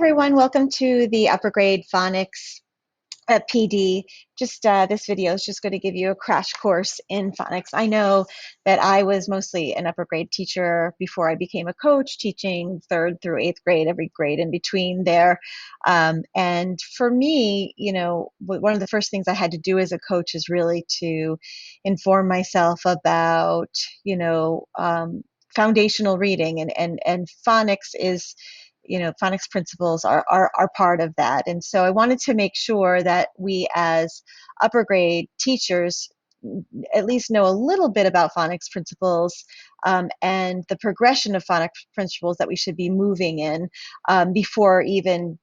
everyone, welcome to the upper grade phonics PD. This video is just going to give you a crash course in phonics. I know that I was mostly an upper grade teacher before I became a coach, teaching 3rd through 8th grade, every grade in between there. And for me, one of the first things I had to do as a coach is really to inform myself about, foundational reading, and phonics is phonics principles are part of that. And so I wanted to make sure that we as upper grade teachers at least know a little bit about phonics principles, and the progression of phonics principles that we should be moving in, before even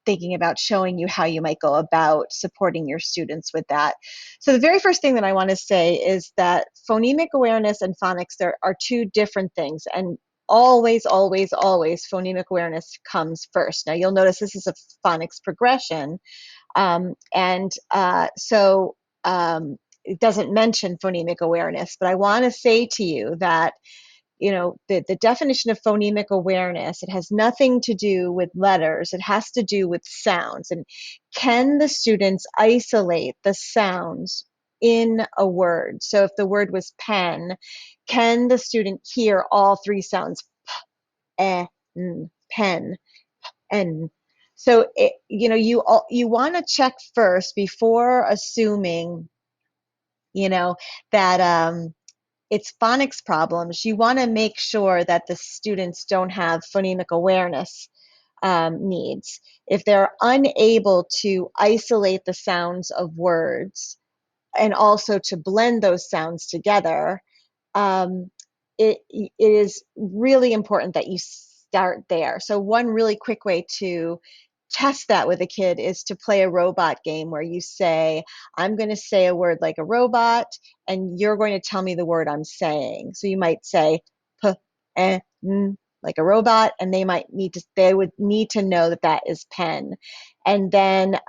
thinking about showing you how you might go about supporting your students with that. So the very first thing that I want to say is that phonemic awareness and phonics, there are two different things, and always, always, always phonemic awareness comes first. Now you'll notice this is a phonics progression, so it doesn't mention phonemic awareness, but I want to say to you that the definition of phonemic awareness, it has nothing to do with letters. It has to do with sounds. And can the students isolate the sounds in a word? So if the word was pen, can the student hear all 3 sounds? P, n, pen, n. So you want to check first before assuming that it's phonics problems. You want to make sure that the students don't have phonemic awareness needs. If they're unable to isolate the sounds of words and also to blend those sounds together, it is really important that you start there. So one really quick way to test that with a kid is to play a robot game where you say, I'm going to say a word like a robot, and you're going to tell me the word I'm saying. So you might say p, n, like a robot, and they would need to know that that is pen. And then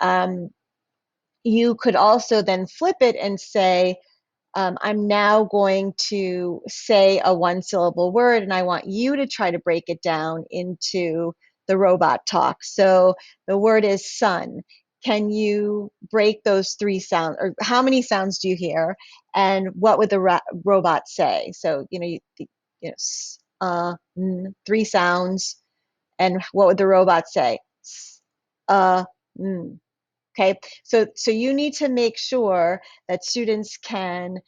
you could also then flip it and say, I'm now going to say a 1-syllable word, and I want you to try to break it down into the robot talk. So the word is sun. Can you break those 3 sounds, or how many sounds do you hear? And what would the robot say? So, s, 3 sounds. And what would the robot say? S, n. Okay, so you need to make sure that students can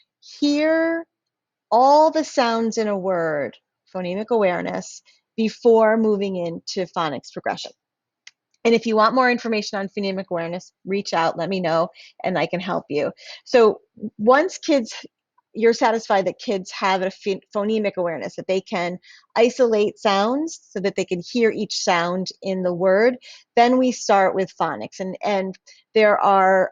hear all the sounds in a word, phonemic awareness, before moving into phonics progression. And if you want more information on phonemic awareness, reach out, let me know, and I can help you. So once you're satisfied that kids have a phonemic awareness, that they can isolate sounds so that they can hear each sound in the word, then we start with phonics. And there are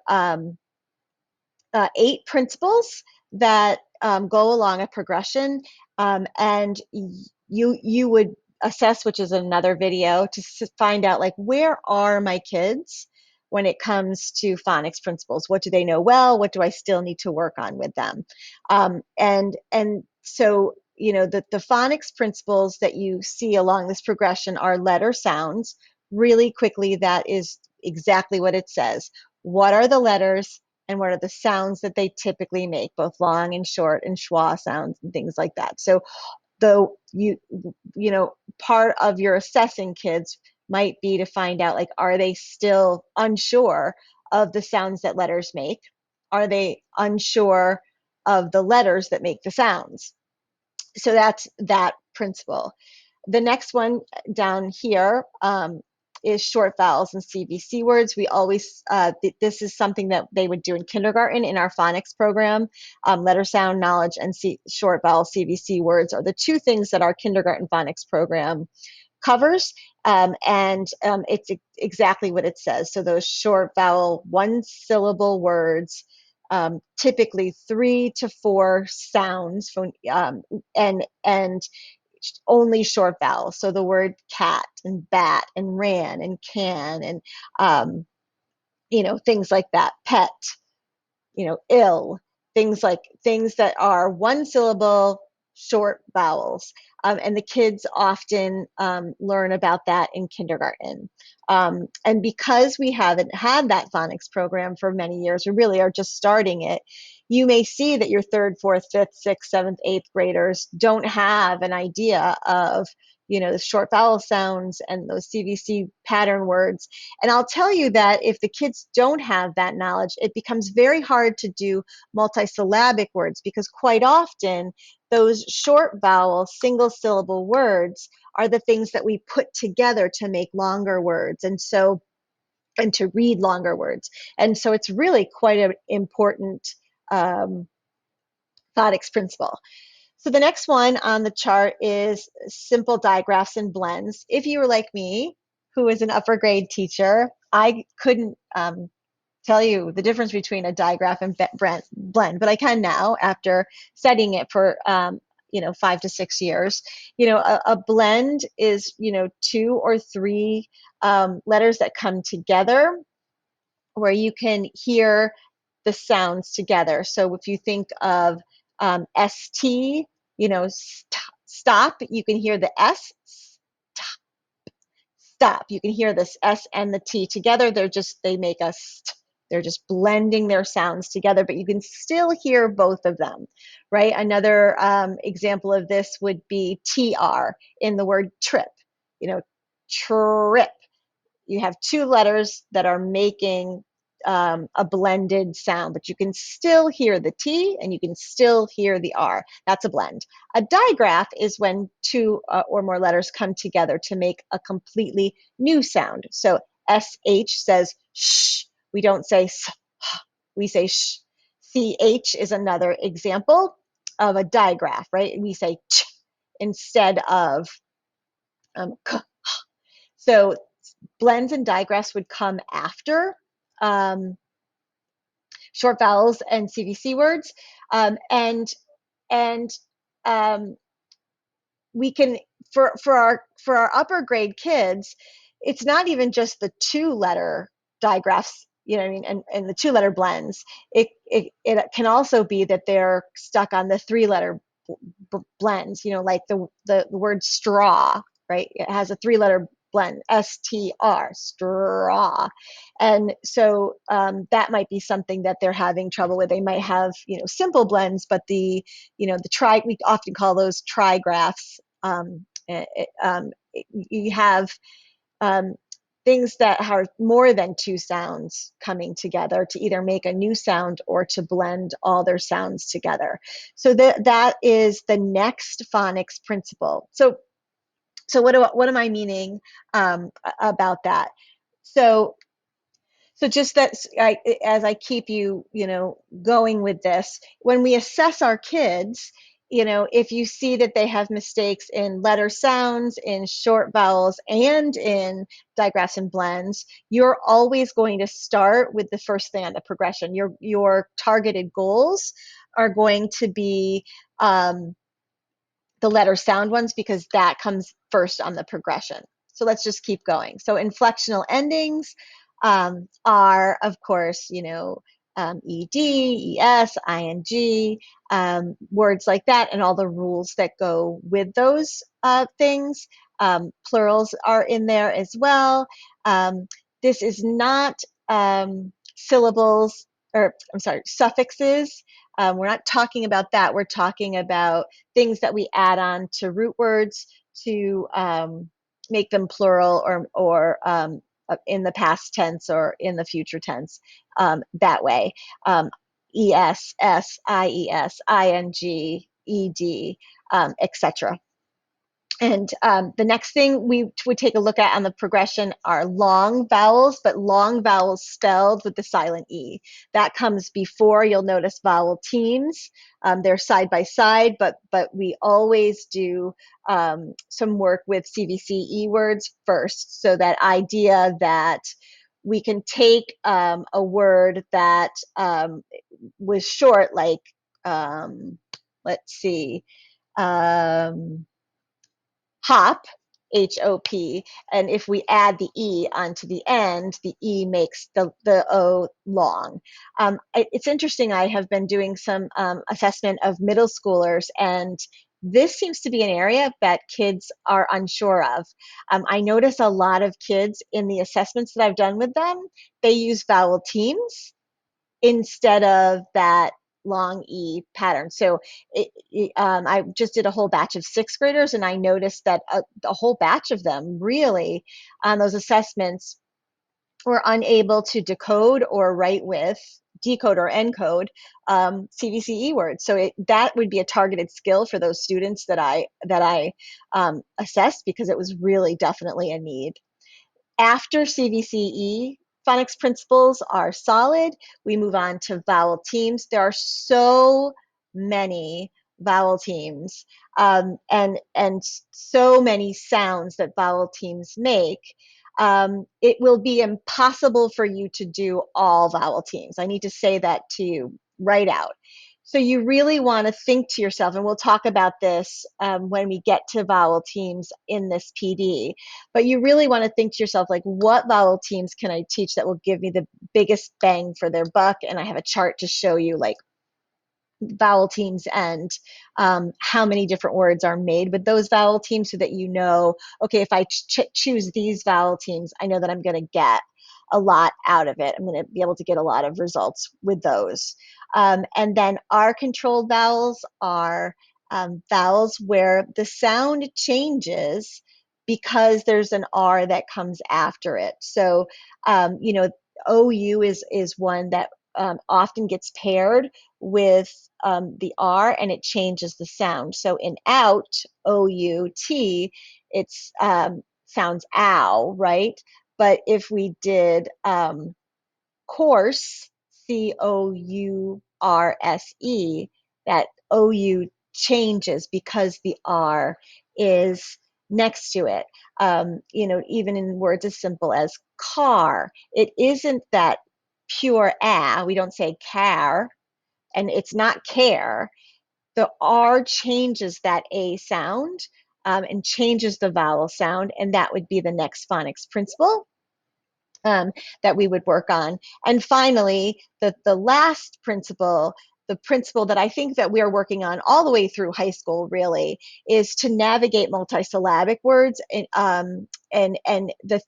8 principles that go along a progression, and you would assess, which is another video, to find out, like, where are my kids when it comes to phonics principles? What do they know well? What do I still need to work on with them? And so the phonics principles that you see along this progression are letter sounds. Really quickly, that is exactly what it says. What are the letters and what are the sounds that they typically make, both long and short and schwa sounds and things like that? So though part of your assessing kids might be to find out, like, are they still unsure of the sounds that letters make? Are they unsure of the letters that make the sounds? So that's that principle. The next one down here is short vowels and CVC words. We always, this is something that they would do in kindergarten in our phonics program. Letter sound knowledge and short vowel CVC words are the 2 things that our kindergarten phonics program covers. It's exactly what it says. So those short vowel 1-syllable words, typically 3 to 4 sounds, and only short vowels. So the word cat and bat and ran and can and things like that. Pet, ill, things that are 1-syllable short vowels. and the kids often learn about that in kindergarten. And because we haven't had that phonics program for many years, we really are just starting it, you may see that your third, fourth, fifth, sixth, seventh, eighth graders don't have an idea of, the short vowel sounds and those CVC pattern words. And I'll tell you that if the kids don't have that knowledge, it becomes very hard to do multisyllabic words, because quite often those short vowel single syllable words are the things that we put together to make longer words, and to read longer words. And so it's really quite an important phonics principle. So the next one on the chart is simple digraphs and blends. If you were like me, who is an upper grade teacher, I couldn't tell you the difference between a digraph and blend, but I can now after studying it for 5 to 6 years. A blend is 2 or 3 letters that come together, where you can hear the sounds together. So if you think of ST, stop, you can hear the S, stop. You can hear this S and the T together. They make a st. They're just blending their sounds together, but you can still hear both of them, right? Another example of this would be TR in the word trip, trip. You have 2 letters that are making a blended sound, but you can still hear the T and you can still hear the R. That's a blend. A digraph is when 2 or more letters come together to make a completely new sound. So SH says sh. We don't say s, we say sh. CH is another example of a digraph, right? We say ch instead of k. So blends and digraphs would come after short vowels and CVC words, and we can, for our upper grade kids, it's not even just the 2-letter digraphs, you know what I mean, and the 2-letter blends. It can also be that they're stuck on the 3-letter blends, like the word straw, right? It has a 3-letter blend, STR, straw. And so that might be something that they're having trouble with. They might have, simple blends, but we often call those trigraphs. You have things that are more than 2 sounds coming together to either make a new sound or to blend all their sounds together. So that is the next phonics principle. So what am I meaning about that? So just that, as I keep you, going with this, when we assess our kids, if you see that they have mistakes in letter sounds, in short vowels, and in digraphs and blends, you're always going to start with the first thing on the progression. Your targeted goals are going to be the letter sound ones, because that comes first on the progression. So let's just keep going. So inflectional endings are, of course, ed, es, ing, words like that, and all the rules that go with those things. Plurals are in there as well. This is not syllables, or I'm sorry, suffixes. We're not talking about that. We're talking about things that we add on to root words to make them plural, or in the past tense or in the future tense, that way. Es, s, ies, ing, ed, etc. And the next thing we would take a look at on the progression are long vowels, but long vowels spelled with the silent E. That comes before. You'll notice vowel teams. They're side by side, but we always do some work with CVCE words first. So that idea that we can take a word that was short, like, let's see, hop, HOP, and if we add the E onto the end, the E makes the O long. It's interesting, I have been doing some assessment of middle schoolers, and this seems to be an area that kids are unsure of. I notice a lot of kids in the assessments that I've done with them, they use Vowel Teams instead of that long E pattern. So I just did a whole batch of sixth graders, and I noticed that a whole batch of them really on those assessments were unable to decode or write with, decode or encode CVCE words. So that would be a targeted skill for those students that I assessed, because it was really definitely a need. After CVCE, phonics principles are solid. We move on to vowel teams. There are so many vowel teams, and so many sounds that vowel teams make. It will be impossible for you to do all vowel teams. I need to say that to you right out. So you really want to think to yourself, and we'll talk about this when we get to vowel teams in this PD, but you really want to think to yourself, like, what vowel teams can I teach that will give me the biggest bang for their buck? And I have a chart to show you, like, vowel teams and how many different words are made with those vowel teams, so that you know, okay, if I choose these vowel teams, I know that I'm going to get a lot out of it. I'm going to be able to get a lot of results with those. And then R controlled vowels are vowels where the sound changes because there's an R that comes after it. So, you know, OU is one that often gets paired with the R, and it changes the sound. So in out, O-U-T, it's sounds ow, right? But if we did course, C-O-U-R-S-E, that O-U changes because the R is next to it. You know, even in words as simple as car, it isn't that pure ah. We don't say car, and it's not care. The R changes that A sound and changes the vowel sound, and that would be the next phonics principle that we would work on. And finally, the last principle, the principle that I think that we are working on all the way through high school, really, is to navigate multisyllabic words. And the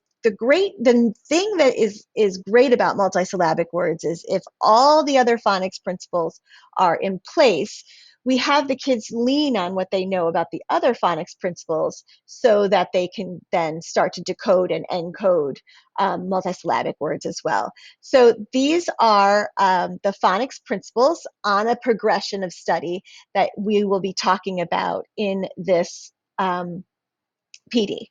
thing that is great about multisyllabic words is, if all the other phonics principles are in place, we have the kids lean on what they know about the other phonics principles, so that they can then start to decode and encode multisyllabic words as well. So these are the phonics principles on a progression of study that we will be talking about in this PD.